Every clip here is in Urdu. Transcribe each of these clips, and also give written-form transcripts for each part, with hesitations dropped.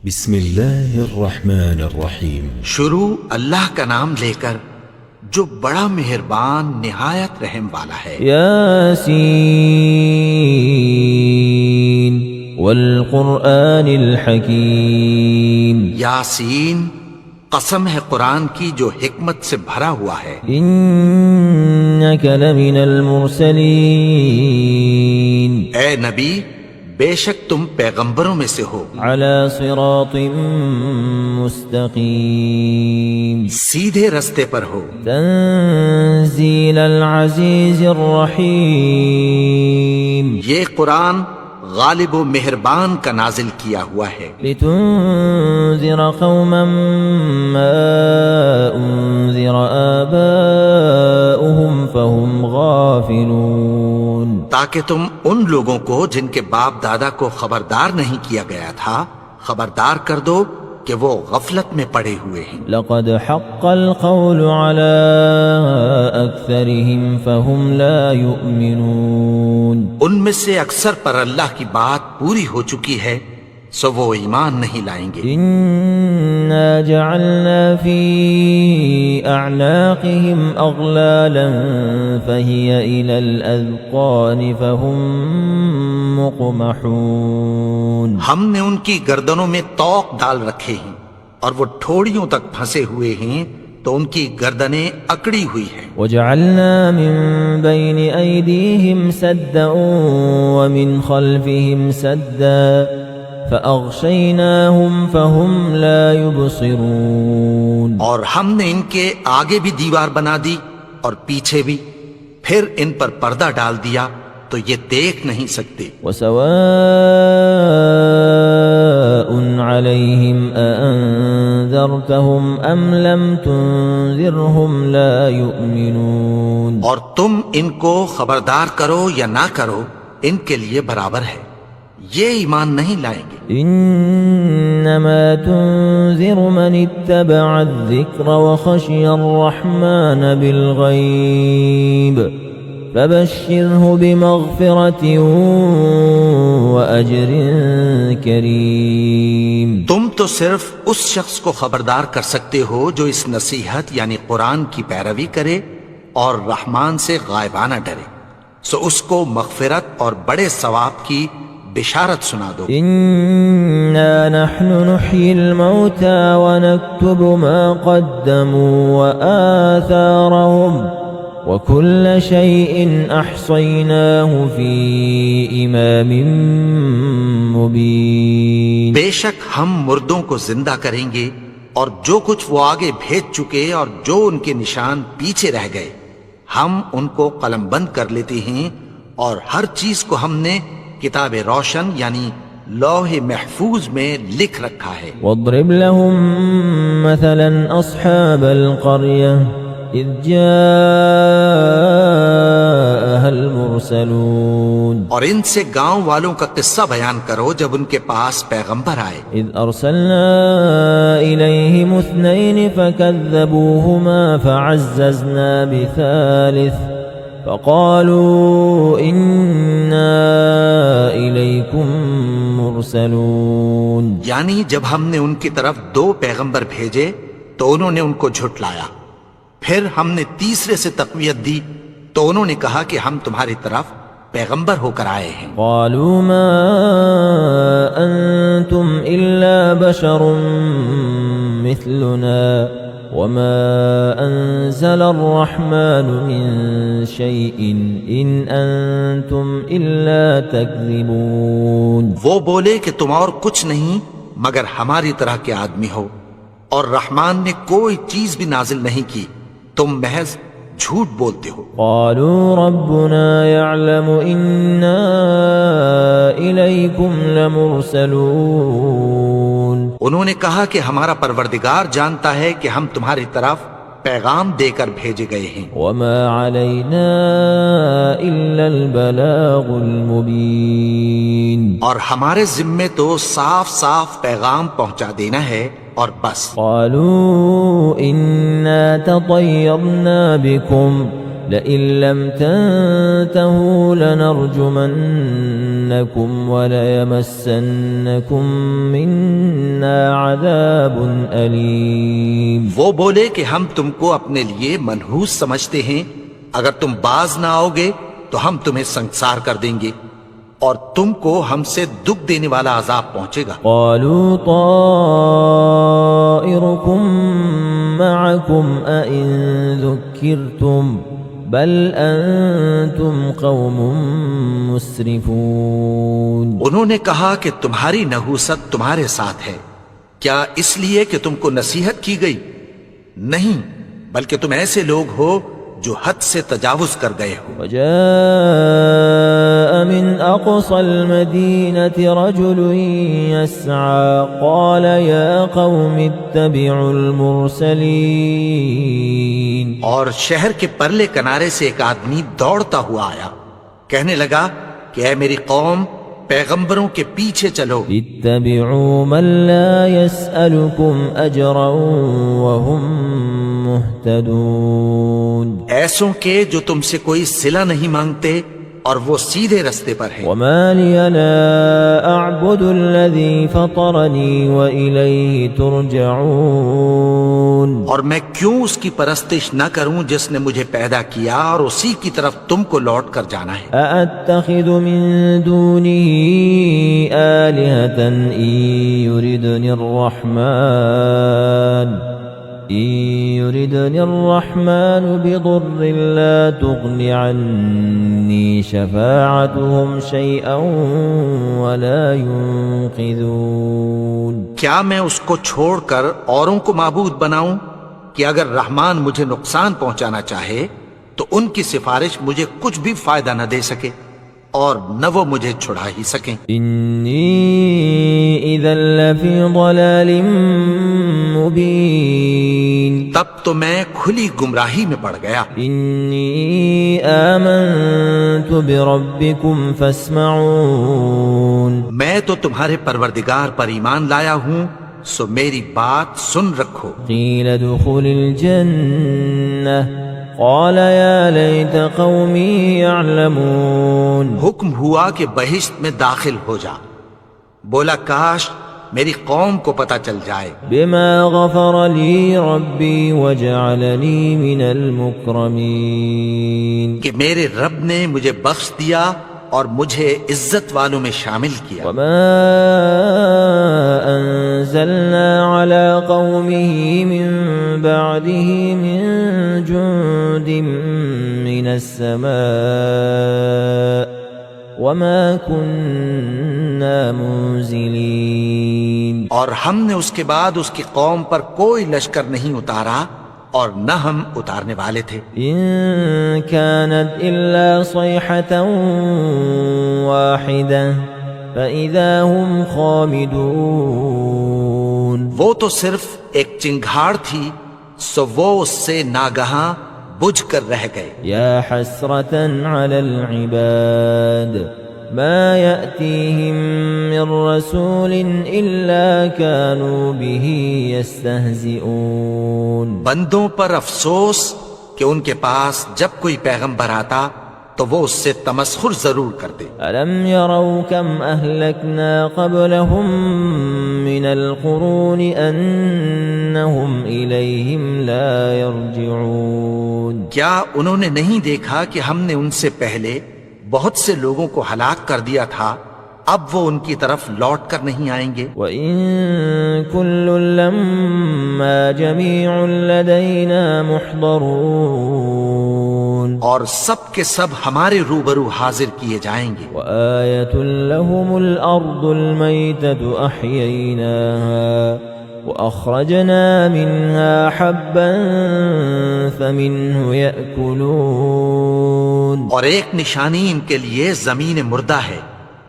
بسم اللہ الرحمن الرحیم۔ شروع اللہ کا نام لے کر جو بڑا مہربان نہایت رحم والا ہے۔ یاسین والقرآن الحکیم۔ یاسین، قسم ہے قرآن کی جو حکمت سے بھرا ہوا ہے۔ انک لمن المرسلین۔ اے نبی، بے شک تم پیغمبروں میں سے ہو، علی صراط مستقیم۔ سیدھے رستے پر ہو۔ تنزیل العزیز الرحیم۔ یہ قرآن غالب و مہربان کا نازل کیا ہوا ہے، لتنذر قوما ما انذر آباؤهم فهم غافلون۔ تاکہ تم ان لوگوں کو جن کے باپ دادا کو خبردار نہیں کیا گیا تھا خبردار کر دو کہ وہ غفلت میں پڑے ہوئے ہیں۔ لقد حق القول على أكثرهم فهم لا يؤمنون۔ ان میں سے اکثر پر اللہ کی بات پوری ہو چکی ہے سو وہ ایمان نہیں لائیں گے۔ إنا جعلنا في أعناقهم أغلالا فهي إلى الأذقان فهم مقمحون۔ ہم نے ان کی گردنوں میں طوق ڈال رکھے ہیں اور وہ ٹھوڑیوں تک پھنسے ہوئے ہیں تو ان کی گردنیں اکڑی ہوئی ہیں۔ وجعلنا من بين أيديهم سدا ومن خلفهم سدا فأغشيناهم فهم لا يبصرون۔ اور ہم نے ان کے آگے بھی دیوار بنا دی اور پیچھے بھی، پھر ان پر پردہ ڈال دیا تو یہ دیکھ نہیں سکتے۔ وسواء عليهم أأنذرتهم أم لم تنذرهم لا يؤمنون۔ اور تم ان کو خبردار کرو یا نہ کرو ان کے لیے برابر ہے، یہ ایمان نہیں لائیں گے۔ إنما تنذر من اتبع الذكر وخشي الرحمن بالغيب فبشره بمغفرة وأجر كريم۔ تم تو صرف اس شخص کو خبردار کر سکتے ہو جو اس نصیحت یعنی قرآن کی پیروی کرے اور رحمان سے غائبانہ ڈرے، سو اس کو مغفرت اور بڑے ثواب کی بشارت سنا دو۔ إنا نحن نحيي الموتى ونكتب ما قدموا وآثارهم وكل شيء أحصيناه في إمام مبين۔ بے شک ہم مردوں کو زندہ کریں گے اور جو کچھ وہ آگے بھیج چکے اور جو ان کے نشان پیچھے رہ گئے ہم ان کو قلم بند کر لیتے ہیں، اور ہر چیز کو ہم نے کتاب روشن یعنی لوح محفوظ میں لکھ رکھا ہے۔ واضرب لهم مثلا أصحاب القرية إذ جاءها المرسلون۔ اور ان سے گاؤں والوں کا قصہ بیان کرو جب ان کے پاس پیغمبر آئے۔ إذ أرسلنا إليهم اثنين فكذبوهما فعززنا بثالث فقالوا إنا إليكم مرسلون۔ یعنی جب ہم نے ان کی طرف دو پیغمبر بھیجے تو انہوں نے ان کو جھٹلایا، پھر ہم نے تیسرے سے تقویت دی تو انہوں نے کہا کہ ہم تمہاری طرف پیغمبر ہو کر آئے ہیں۔ قالوا ما أنتم إلا بشر مثلنا وما أنزل الرحمن من شيء إن أنتم إلا تكذبون۔ وہ بولے کہ تم اور کچھ نہیں مگر ہماری طرح کے آدمی ہو، اور رحمان نے کوئی چیز بھی نازل نہیں کی، تم محض جھوٹ بولتے ہو۔ قالوا ربنا يعلم إنا إليكم لمرسلون۔ انہوں نے کہا کہ ہمارا پروردگار جانتا ہے کہ ہم تمہاری طرف پیغام دے کر بھیجے گئے ہیں، وما علينا إلا البلاغ المبين۔ اور ہمارے ذمے تو صاف صاف پیغام پہنچا دینا ہے اور بس۔ قالوا إنا تطيرنا بكم لئن لم تنتهوا لنرجمنكم وليمسنكم منا عذاب أليم. وہ بولے کہ ہم تم کو اپنے لیے منحوس سمجھتے ہیں، اگر تم باز نہ آؤ گے تو ہم تمہیں سنگسار کر دیں گے اور تم کو ہم سے دکھ دینے والا عذاب پہنچے گا. قالوا طائركم معكم أئن ذكرتم بل أنتم قوم مسرفون. انہوں نے کہا کہ تمہاری نحوست تمہارے ساتھ ہے، کیا اس لیے کہ تم کو نصیحت کی گئی؟ نہیں، بلکہ تم ایسے لوگ ہو جو حد سے تجاوز کر گئے ہو. وجاء من أقصى المدينة رجل يسعى قال يا قوم اتبعوا المرسلين. اور شہر کے پرلے کنارے سے ایک آدمی دوڑتا ہوا آیا، کہنے لگا کہ اے میری قوم، پیغمبروں کے پیچھے چلو. اتبعوا من لا يسألكم أجرا وهم مهتدون. ایسوں کے جو تم سے کوئی صلہ نہیں مانگتے اور وہ سیدھے رستے پر ہیں. وما لي لا أعبد الذي فطرني وإليه ترجعون. اور میں کیوں اس کی پرستش نہ کروں جس نے مجھے پیدا کیا اور اسی کی طرف تم کو لوٹ کر جانا ہے. أأتخذ من دونه آلهة إن يردني الرحمن بضر لا تغن عني شفاعتهم شيئا ولا ينقذون. کیا میں اس کو چھوڑ کر اوروں کو معبود بناؤں کہ اگر رحمان مجھے نقصان پہنچانا چاہے تو ان کی سفارش مجھے کچھ بھی فائدہ نہ دے سکے اور نہ وہ مجھے چھڑا ہی سکیں. إني إذا لفي ضلال مبين. تب تو میں کھلی گمراہی میں پڑ گیا. إني آمنت بربكم فاسمعون. میں تو تمہارے پروردگار پر ایمان لایا ہوں، سو میری بات سن رکھو. قيل ادخل الجنة قال يا ليت قومي يعلمون. حکم ہوا کہ بہشت میں داخل ہو جا. بولا کاش میری قوم کو پتہ چل جائے. بما غفر لي ربي وجعلني من المكرمين. کہ میرے رب نے مجھے بخش دیا اور مجھے عزت والوں میں شامل کیا. وما أنزلنا على قومه من بعده من جند من السماء وما كنا منزلين. اور ہم نے اس کے بعد اس کی قوم پر کوئی لشکر نہیں اتارا اور نہ ہم اتارنے والے تھے. إن كانت إلا صيحة واحدة فإذا هم خامدون. وہ تو صرف ایک چنگھاڑ تھی، سو وہ اس سے ناگہاں بجھ کر رہ گئے. يا حسرة على العباد ما يأتيهم من رسول إلا كانوا به يستهزئون. بندوں پر افسوس کہ ان کے پاس جب کوئی پیغمبر آتا تو وہ اس سے تمسخر ضرور کرتے. ألم يروا كم أهلكنا قبلهم من القرون أنهم إليهم لا يرجعون. کیا انہوں نے نہیں دیکھا کہ ہم نے ان سے پہلے بہت سے لوگوں کو ہلاک کر دیا تھا، اب وہ ان کی طرف لوٹ کر نہیں آئیں گے. وَإِن كُلٌّ لَمَّا جَمِيعٌ لَدَيْنَا مُحْضَرُونَ. اور سب کے سب ہمارے روبرو حاضر کیے جائیں گے. وَآيَةٌ لَهُمُ الْأَرْضُ الْمَيْتَةُ أَحْيَيْنَاهَا وَأَخْرَجْنَا مِنْهَا حَبًّا فَمِنْهُ يَأْكُلُونَ. اور ایک نشانی ان کے لیے زمین مردہ ہے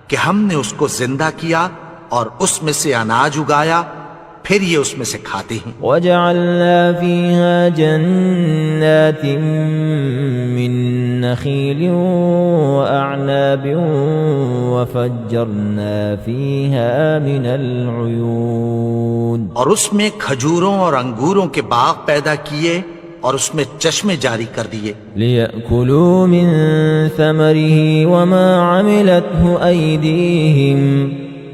کہ ہم نے اس کو زندہ کیا اور اس میں سے اناج اگایا، پھر یہ اس میں سے کھاتے ہیں. وَجَعَلْنَا فِيهَا جَنَّاتٍ مِّن نَخِيلٍ وَأَعْنَابٍ وَفَجَّرْنَا فِيهَا مِنَ الْعُيُونِ. اور اس میں کھجوروں اور انگوروں کے باغ پیدا کیے اور اس میں چشمے جاری کر دیے. لِيَأْكُلُوا مِن ثَمَرِهِ وَمَا عَمِلَتْهُ أَيْدِيهِمْ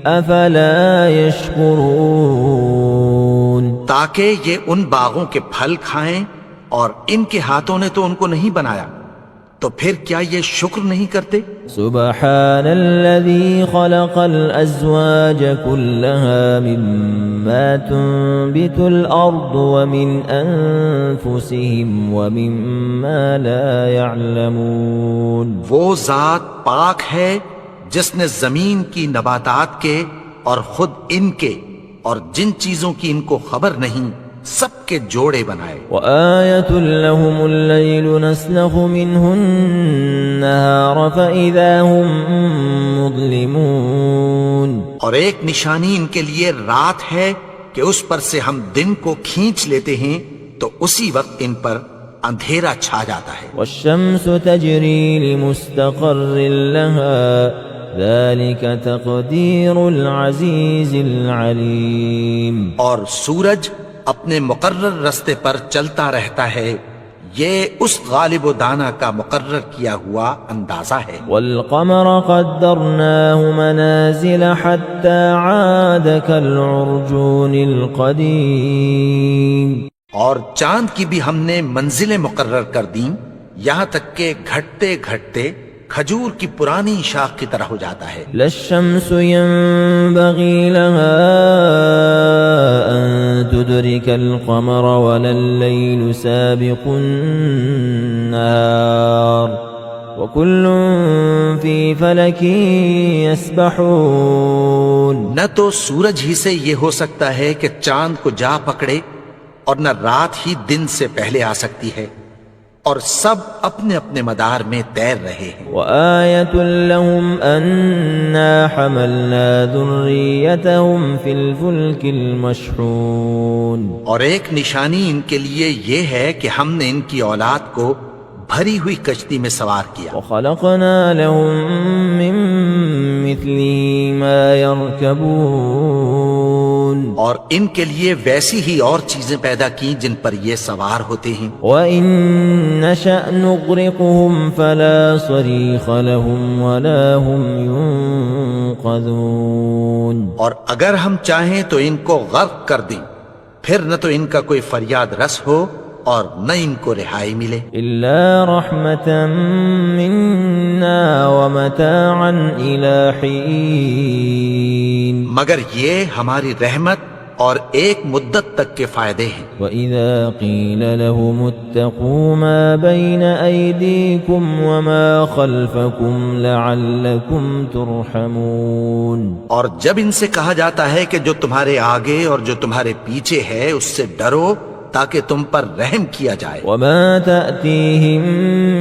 أَفَلَا يَشْكُرُونَ. تاکہ یہ ان باغوں کے پھل کھائیں، اور ان کے ہاتھوں نے تو ان کو نہیں بنایا، تو پھر کیا یہ شکر نہیں کرتے؟ سبحان الذي خلق الأزواج كلها مما تنبت الأرض ومن أنفسهم ومما لا يعلمون. وہ ذات پاک ہے جس نے زمین کی نباتات کے اور خود ان کے اور جن چیزوں کی ان کو خبر نہیں سب کے جوڑے بنائے. وآية لهم الليل نسلخ منه النهار فإذا هم مظلمون. اور ایک نشانی ان کے لیے رات ہے کہ اس پر سے ہم دن کو کھینچ لیتے ہیں تو اسی وقت ان پر اندھیرا چھا جاتا ہے. والشمس تجري لمستقر لها ذلك تقدير العزيز العليم. اور سورج اپنے مقرر رستے پر چلتا رہتا ہے، یہ اس غالب و دانا کا مقرر کیا ہوا اندازہ ہے. والقمر قدرناه منازل حتى عاد كالعرجون القديم. اور چاند کی بھی ہم نے منزلیں مقرر کر دیں، یہاں تک کہ گھٹتے گھٹتے کھجور کی پرانی شاخ کی طرح ہو جاتا ہے. لا الشمس ينبغي لها أن تدرك القمر ولا الليل سابق النهار وكل في فلك يسبحون. نہ تو سورج ہی سے یہ ہو سکتا ہے کہ چاند کو جا پکڑے، اور نہ رات ہی دن سے پہلے آ سکتی ہے، اور سب اپنے اپنے مدار میں تیر رہے ہیں. وآية لهم أنا حملنا ذريتهم في الفلك المشحون. اور ایک نشانی ان کے لیے یہ ہے کہ ہم نے ان کی اولاد کو بھری ہوئی کشتی میں سوار کیا. وخلقنا لهم من مثله ما يركبون. اور ان کے لیے ویسی ہی اور چیزیں پیدا کی جن پر یہ سوار ہوتے ہیں. وَإِن نَّشَأْ نُغْرِقْهُمْ فَلَا صَرِيخَ لَهُمْ وَلَا هُمْ يُنقَذُونَ. اور اگر ہم چاہیں تو ان کو غرق کر دیں، پھر نہ تو ان کا کوئی فریاد رس ہو اور نہ ان کو رہائی ملے. إِلَّا رَحْمَةً مِنَّا وَمَتَاعًا إِلَى حِينٍ. مگر یہ ہماری رحمت اور ایک مدت تک کے فائدے ہیں. وَإِذَا قِيلَ لَهُمُ اتَّقُوا مَا بَيْنَ أَيْدِيكُمْ وَمَا خَلْفَكُمْ لَعَلَّكُمْ تُرْحَمُونَ. اور جب ان سے کہا جاتا ہے کہ جو تمہارے آگے اور جو تمہارے پیچھے ہے اس سے ڈرو تاکہ تم پر رحم کیا جائے. وَمَا تَأْتِيهِم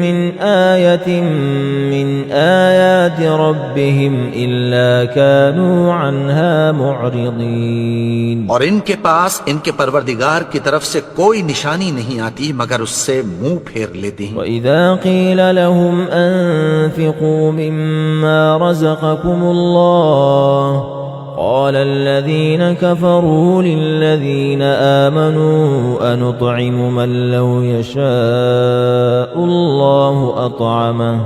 مِّنْ آيَةٍ مِّنْ آيَاتِ رَبِّهِمْ إِلَّا كَانُوا عَنْهَا مُعْرِضِينَ. اور ان کے پاس ان کے پروردگار کی طرف سے کوئی نشانی نہیں آتی مگر اس سے منہ پھیر لیتے ہیں. وَإِذَا قِيلَ لَهُمْ أَنفِقُوا مِمَّا رَزَقَكُمُ اللَّهُ قال الذين كفروا للذين آمنوا أنطعم من لو يشاء الله أطعمه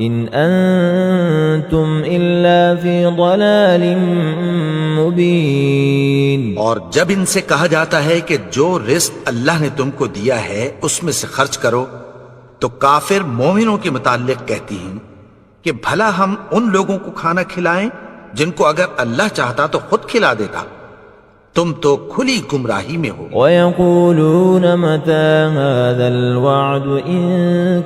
إن أنتم إلا في ضلال مبين. اور جب ان سے کہا جاتا ہے کہ جو رزق اللہ نے تم کو دیا ہے اس میں سے خرچ کرو، تو کافر مومنوں کے متعلق کہتی ہیں کہ بھلا ہم ان لوگوں کو کھانا کھلائیں جن کو اگر اللہ چاہتا تو خود کھلا دیتا. تم تو کھلی گمراہی میں ہو. وَيَقُولُونَ مَتَى هَذَا الْوَعْدُ إِن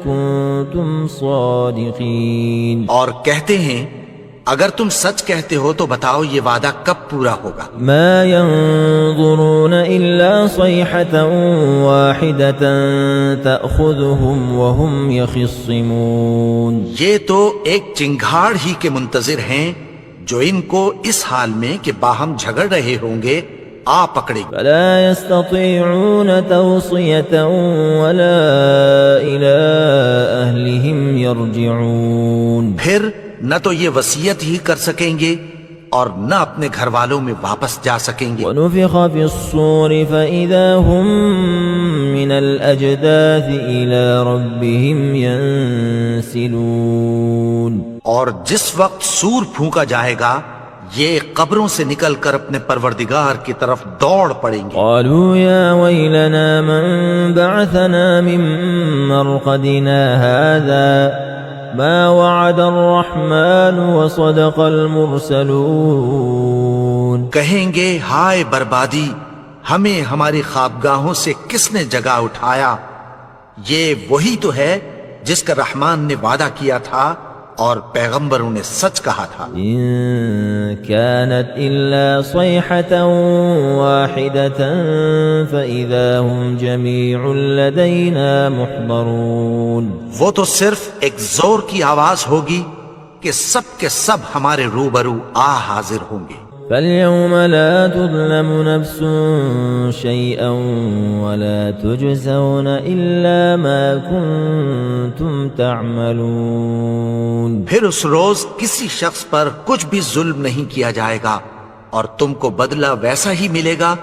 كُنتُمْ صَادِقِينَ. اور کہتے ہیں اگر تم سچ کہتے ہو تو بتاؤ یہ وعدہ کب پورا ہوگا. مَا يَنظُرُونَ إِلَّا صَيْحَةً وَاحِدَةً تَأْخُذُهُمْ وَهُمْ يَخِصِّمُونَ. یہ تو ایک چنگھاڑ ہی کے منتظر ہیں جو ان کو اس حال میں کہ باہم جھگڑ رہے ہوں گے آ پکڑے گا. فَلَا يَسْتَطِيعُونَ تَوْصِيَةً وَلَا إِلَىٰ أَهْلِهِمْ يَرْجِعُونَ. پھر نہ تو یہ وصیت ہی کر سکیں گے اور نہ اپنے گھر والوں میں واپس جا سکیں گے. وَنُفِخَ فِي الصُّورِ فَإِذَا هُم مِّنَ الْأَجْدَاثِ إِلَىٰ رَبِّهِمْ يَنسِلُونَ. اور جس وقت سور پھونکا جائے گا یہ قبروں سے نکل کر اپنے پروردگار کی طرف دوڑ پڑیں گے. قالوا يا ويلنا من بعثنا من مرقدنا هذا ما وعد الرحمن وصدق المرسلون. کہیں گے ہائے بربادی، ہمیں ہماری خوابگاہوں سے کس نے جگا اٹھایا؟ یہ وہی تو ہے جس کا رحمان نے وعدہ کیا تھا اور پیغمبروں نے سچ کہا تھا. إن كانت إلا صيحة واحدة فإذا هم جميع لدينا محضرون. وہ تو صرف ایک زور کی آواز ہوگی کہ سب کے سب ہمارے روبرو حاضر ہوں گے. فاليوم لا تظلم نفس شيئا ولا تجزون إلا ما كنتم تعملون. پھر اس روز کسی شخص پر کچھ بھی ظلم نہیں کیا جائے گا اور تم کو بدلہ ویسا ہی ملے گا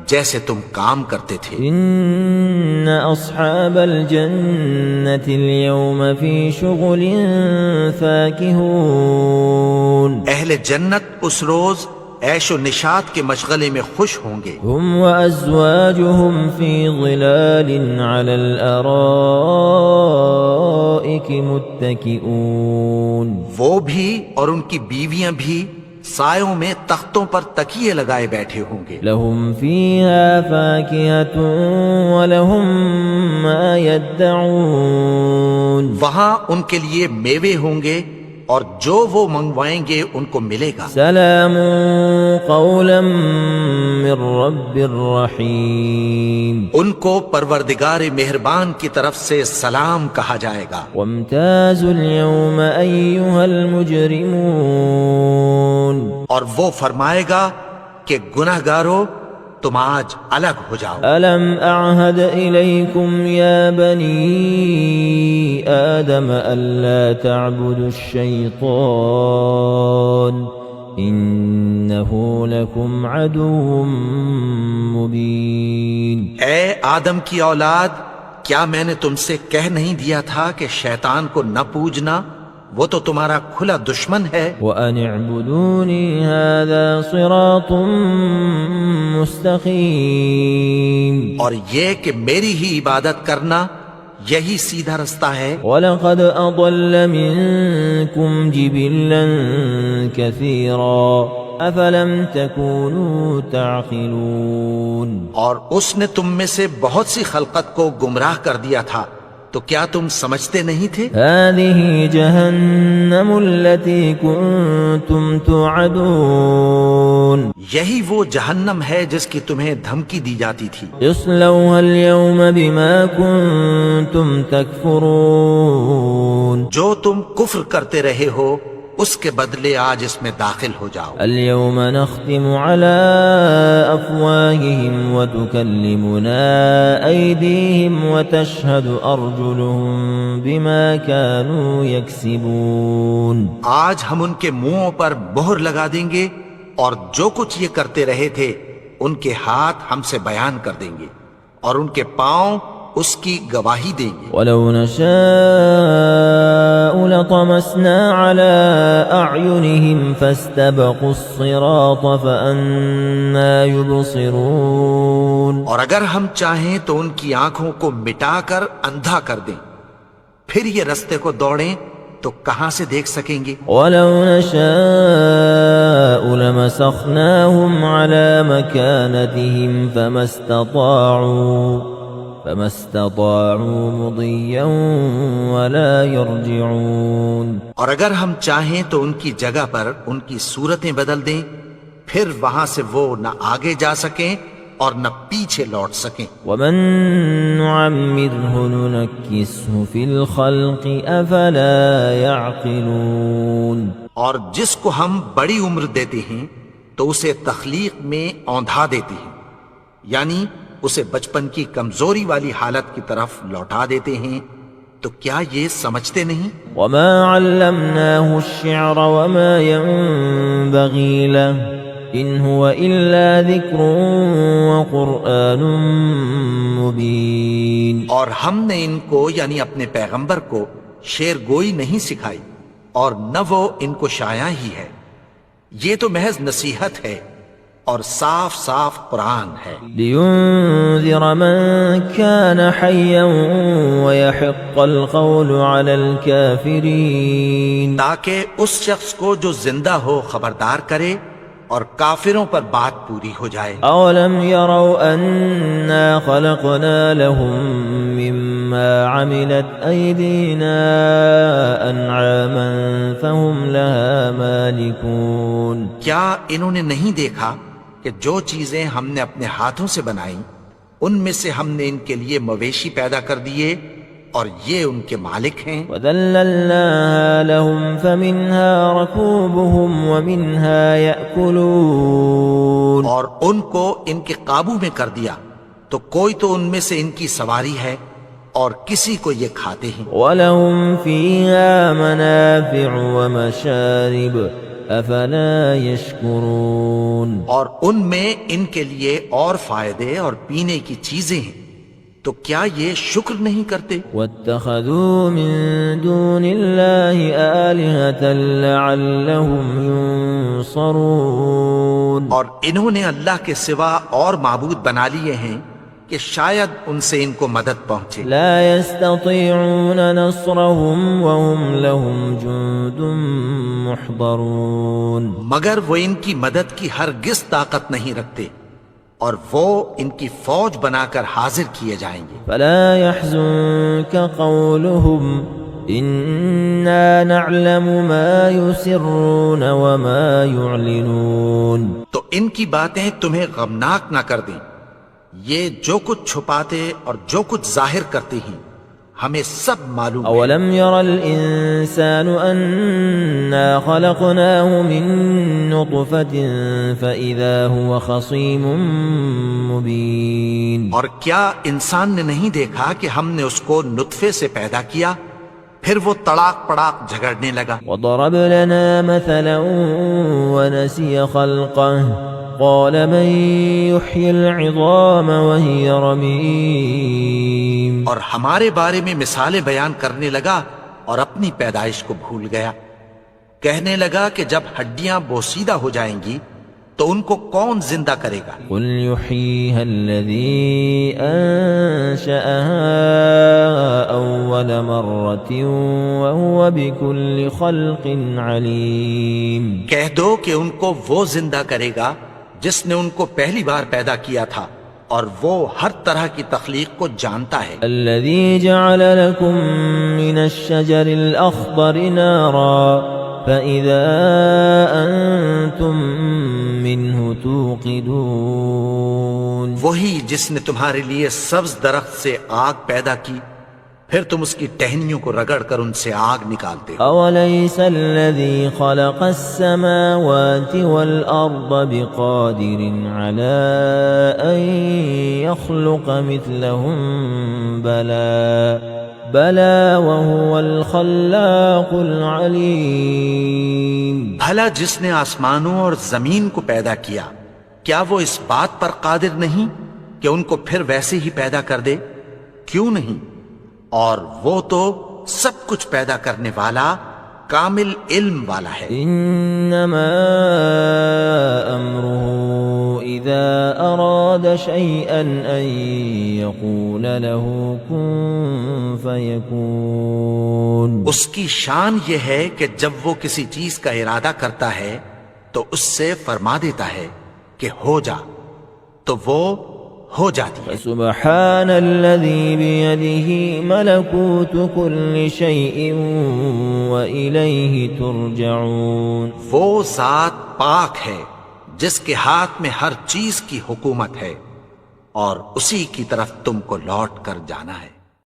جیسے تم کام کرتے تھے. إن أصحاب الجنة اليوم في شغل فاكهون. اہل جنت اس روز عیش و نشاط کے مشغلے میں خوش ہوں گے. هم وأزواجهم في ظلال على الأرائك متكئون. وہ بھی اور ان کی بیویاں بھی سایوں میں تختوں پر تکیے لگائے بیٹھے ہوں گے. لهم فيها فاكهة ولهم ما يدعون. وہاں ان کے لیے میوے ہوں گے اور جو وہ منگوائیں گے ان کو ملے گا. سلام قولا من رب الرحیم. ان کو پروردگار مہربان کی طرف سے سلام کہا جائے گا. وامتازوا اليوم أيها المجرمون. اور وہ فرمائے گا کہ گناہگارو تم آج الگ ہو جاؤ. ألم أعهد إليكم يا بني آدم ألا تعبدوا الشيطان إنه لكم عدو مبين. اے آدم کی اولاد، کیا میں نے تم سے کہہ نہیں دیا تھا کہ شیطان کو نہ پوجنا؟ وہ تو تمہارا کھلا دشمن ہے. وَأَنِ اعْبُدُونِي هَذَا صِرَاطٌ مُسْتَقِيمٌ. اور یہ کہ میری ہی عبادت کرنا یہی سیدھا رستہ ہے. وَلَقَدْ أَضَلَّ مِنكُمْ جِبِلًّا كَثِيرًا أَفَلَمْ تَكُونُوا تَعْقِلُونَ. اور اس نے تم میں سے بہت سی خلقت کو گمراہ کر دیا تھا، تو کیا تم سمجھتے نہیں تھے؟ هذه جهنم التي كنتم توعدون. یہی وہ جہنم ہے جس کی تمہیں دھمکی دی جاتی تھی. اصلوها اليوم بما كنتم تكفرون. جو تم کفر کرتے رہے ہو اس کے بدلے آج اس میں داخل ہو جاؤ. اليوم نختم على أفواههم وتكلمنا أيديهم وتشهد أرجلهم بما كانوا يكسبون. آج ہم ان کے منہوں پر مہر لگا دیں گے اور جو کچھ یہ کرتے رہے تھے ان کے ہاتھ ہم سے بیان کر دیں گے اور ان کے پاؤں اس کی گواہی دیں گے. ولو نشاء لطمسنا على أعينهم فاستبقوا الصراط فأنا يبصرون. اور اگر ہم چاہیں تو ان کی آنکھوں کو مٹا کر اندھا کر دیں، پھر یہ رستے کو دوڑیں تو کہاں سے دیکھ سکیں گے. ولو نشاء لمسخناهم على مكانتهم فما استطاعوا مضيا ولا يرجعون. اور اگر ہم چاہیں تو ان کی جگہ پر ان کی صورتیں بدل دیں، پھر وہاں سے وہ نہ آگے جا سکیں اور نہ پیچھے لوٹ سکیں. ومن نعمره ننكسه في الخلق افلا يعقلون. اور جس کو ہم بڑی عمر دیتے ہیں تو اسے تخلیق میں اوندھا دیتے ہیں، یعنی اسے بچپن کی کمزوری والی حالت کی طرف لوٹا دیتے ہیں. تو کیا یہ سمجھتے نہیں؟ وما علمناه الشعر وما ينبغي له إن هو إلا ذكر وقرآن مبين. اور ہم نے ان کو یعنی اپنے پیغمبر کو شعر گوئی نہیں سکھائی اور نہ وہ ان کو شایع ہی ہے، یہ تو محض نصیحت ہے اور صاف صاف قرآن ہے، لينذر من كان حيا ويحق القول على الكافرين، تاکہ اس شخص کو جو زندہ ہو خبردار کرے اور کافروں پر بات پوری ہو جائے۔ أولم يروا أنا خلقنا لهم مما عملت أيدينا أنعاما فهم لها مالكون، کیا انہوں نے نہیں دیکھا کہ جو چیزیں ہم نے اپنے ہاتھوں سے بنائیں ان میں سے ہم نے ان کے لیے مویشی پیدا کر دیے اور یہ ان کے مالک ہیں۔ وذللناها لهم فمنها ركوبهم ومنها يأكلون، اور ان کو ان کے قابو میں کر دیا تو کوئی تو ان میں سے ان کی سواری ہے اور کسی کو یہ کھاتے ہیں۔ وَلَهُمْ فِيهَا مَنَافِعُ وَمَشَارِبُ أَفَلَا يَشْكُرُونَ، اور ان میں ان کے لیے اور فائدے اور پینے کی چیزیں ہیں تو کیا یہ شکر نہیں کرتے؟ وَاتَّخَذُوا مِن دُونِ اللَّهِ آلِهَةً لَعَلَّهُمْ يُنصَرُونَ، اور انہوں نے اللہ کے سوا اور معبود بنا لیے ہیں کہ شاید ان سے ان کو مدد پہنچے۔ لا يستطيعون نصرهم وهم لهم جند محضرون، مگر وہ ان کی مدد کی ہرگز طاقت نہیں رکھتے اور وہ ان کی فوج بنا کر حاضر کیے جائیں گے۔ فلا يحزنك قولهم إنا نعلم ما يسرون وما يعلنون، تو ان کی باتیں تمہیں غمناک نہ کر دیں، یہ جو کچھ چھپاتے اور جو کچھ ظاہر کرتے ہیں ہمیں سب معلوم ہے۔ أولم ير الإنسان أنا خلقناه من نطفة فإذا هو خصيم مبين، اور کیا انسان نے نہیں دیکھا کہ ہم نے اس کو نطفے سے پیدا کیا پھر وہ تڑاک پڑاک جھگڑنے لگا۔ وضرب لنا مثلا ونسي خلقه قال من يحيي العظام وهي رميم، اور ہمارے بارے میں مثالیں بیان کرنے لگا اور اپنی پیدائش کو بھول گیا، کہنے لگا کہ جب ہڈیاں بوسیدہ ہو جائیں گی تو ان کو کون زندہ کرے گا؟ قل يحييها الذي أنشأها أول مرة وهو بكل خلق عليم، کہہ دو کہ ان کو وہ زندہ کرے گا جس نے ان کو پہلی بار پیدا کیا تھا اور وہ ہر طرح کی تخلیق کو جانتا ہے۔ الذي جعل لكم من الشجر الأخضر نارا فإذا أنتم منه توقدون، وہی جس نے تمہارے لیے سبز درخت سے آگ پیدا کی پھر تم اس کی ٹہنیوں کو رگڑ کر ان سے آگ نکالتے ہو۔ أوليس الذي خلق السماوات والأرض بقادر على أن يخلق مثلهم بلى وهو الخلاق العليم، بھلا جس نے آسمانوں اور زمین کو پیدا کیا کیا وہ اس بات پر قادر نہیں کہ ان کو پھر ویسے ہی پیدا کر دے؟ کیوں نہیں؟ اور وہ تو سب کچھ پیدا کرنے والا کامل علم والا ہے۔ انما امره اذا اراد شيئا ان يقول له كن فيكون، اس کی شان یہ ہے کہ جب وہ کسی چیز کا ارادہ کرتا ہے تو اس سے فرما دیتا ہے کہ ہو جا تو وہ ہو جاتی ہے۔ فسبحان الذي بيده ملكوت كل شيء وإليه ترجعون، وہ ذات پاک ہے جس کے ہاتھ میں ہر چیز کی حکومت ہے اور اسی کی طرف تم کو لوٹ کر جانا ہے۔